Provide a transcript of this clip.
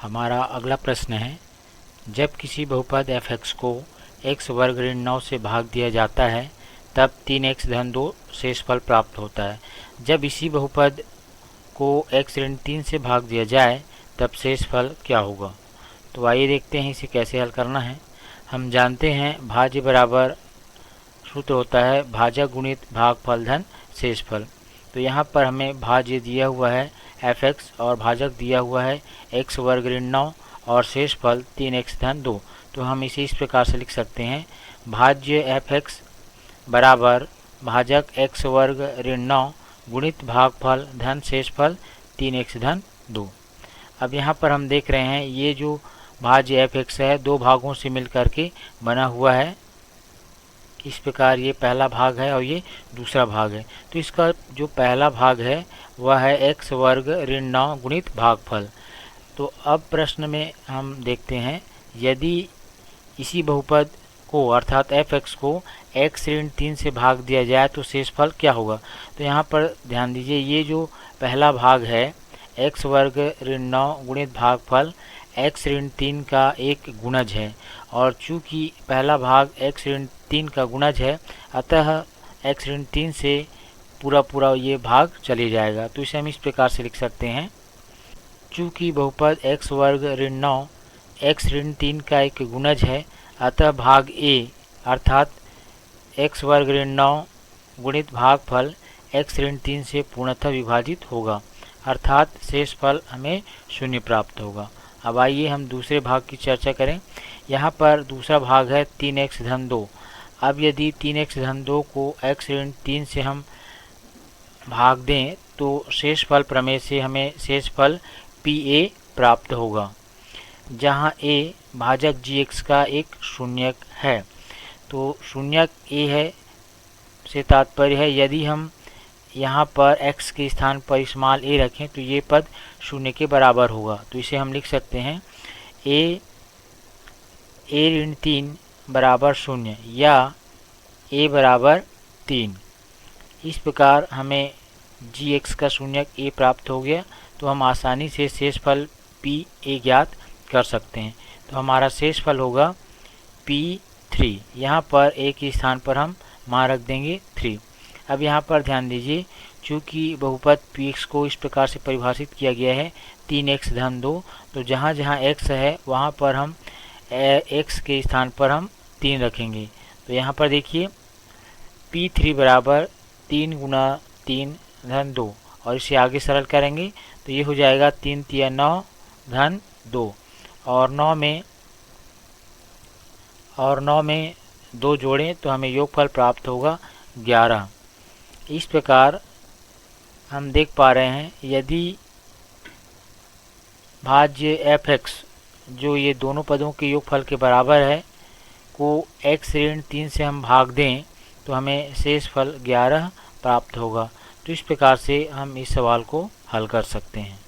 हमारा अगला प्रश्न है, जब किसी बहुपद f(x) को x वर्ग ऋण 9 से भाग दिया जाता है तब 3x धन 2 शेषफल प्राप्त होता है। जब इसी बहुपद को x ऋण 3 से भाग दिया जाए तब शेषफल क्या होगा। तो आइए देखते हैं इसे कैसे हल करना है। हम जानते हैं भाज्य बराबर सूत्र होता है भाजक गुणित भागफल धन शेषफल। तो यहाँ पर हमें भाज्य दिया हुआ है f(x) और भाजक दिया हुआ है x वर्ग ऋण 9 और शेषफल 3x धन 2। तो हम इसे इस प्रकार से लिख सकते हैं, भाज्य f(x) बराबर भाजक x वर्ग ऋण 9 गुणित भागफल धन शेषफल 3x धन 2। अब यहाँ पर हम देख रहे हैं ये जो भाज्य f(x) है दो भागों से मिलकर के बना हुआ है। इस प्रकार ये पहला भाग है और ये दूसरा भाग है। तो इसका जो पहला भाग है वह है x वर्ग ऋण 9 गुणित भागफल। तो अब प्रश्न में हम देखते हैं, यदि इसी बहुपद को अर्थात f(x) को x ऋण 3 से भाग दिया जाए तो शेषफल क्या होगा। तो यहाँ पर ध्यान दीजिए, ये जो पहला भाग है x वर्ग ऋण 9 गुणित भागफल x ऋण 3 का एक गुणज है, और चूंकि पहला भाग x ऋण 3 का गुणज है अतः x ऋण 3 से पूरा ये भाग चले जाएगा। तो इसे हम इस प्रकार से लिख सकते हैं, चूंकि बहुपद x वर्ग ऋण 9 x ऋण 3 का एक गुणज है अतः भाग a अर्थात x वर्ग ऋण 9 गुणित भागफल x ऋण 3 से पूर्णतः विभाजित होगा, अर्थात शेषफल हमें 0 प्राप्त होगा। अब आइए हम दूसरे भाग की चर्चा करें। यहाँ पर दूसरा भाग है 3x धन 2। अब यदि 3x धन 2 को x ऋण 3 से हम भाग दें तो शेषफल प्रमेय से हमें शेषफल PA प्राप्त होगा, जहाँ a भाजक gx का एक शून्यक है। तो शून्यक a है से तात्पर्य है यदि हम यहाँ पर x के स्थान पर स्मॉल a रखें तो ये पद 0 के बराबर होगा। तो इसे हम लिख सकते हैं a ऋण 3 बराबर 0 या a बराबर 3। इस प्रकार हमें gx का शून्यक a प्राप्त हो गया। तो हम आसानी से शेषफल PA ज्ञात कर सकते हैं। तो हमारा शेषफल होगा P3। यहाँ पर a के स्थान पर हम मान रख देंगे 3। अब यहाँ पर ध्यान दीजिए, चूँकि बहुपद Px को इस प्रकार से परिभाषित किया गया है 3x धन 2, तो जहाँ जहाँ x है वहाँ पर हम x के स्थान पर हम 3 रखेंगे। तो यहाँ पर देखिए P3 बराबर 3 गुना 3 धन 2, और इसे आगे सरल करेंगे तो ये हो जाएगा 3 तिया 9 धन 2, और 9 में 2 जोड़ें तो हमें योगफल प्राप्त होगा 11। इस प्रकार हम देख पा रहे हैं, यदि भाज्य f(x) जो ये दोनों पदों के योगफल के बराबर है को x ऋण 3 से हम भाग दें तो हमें शेषफल 11 प्राप्त होगा। तो इस प्रकार से हम इस सवाल को हल कर सकते हैं।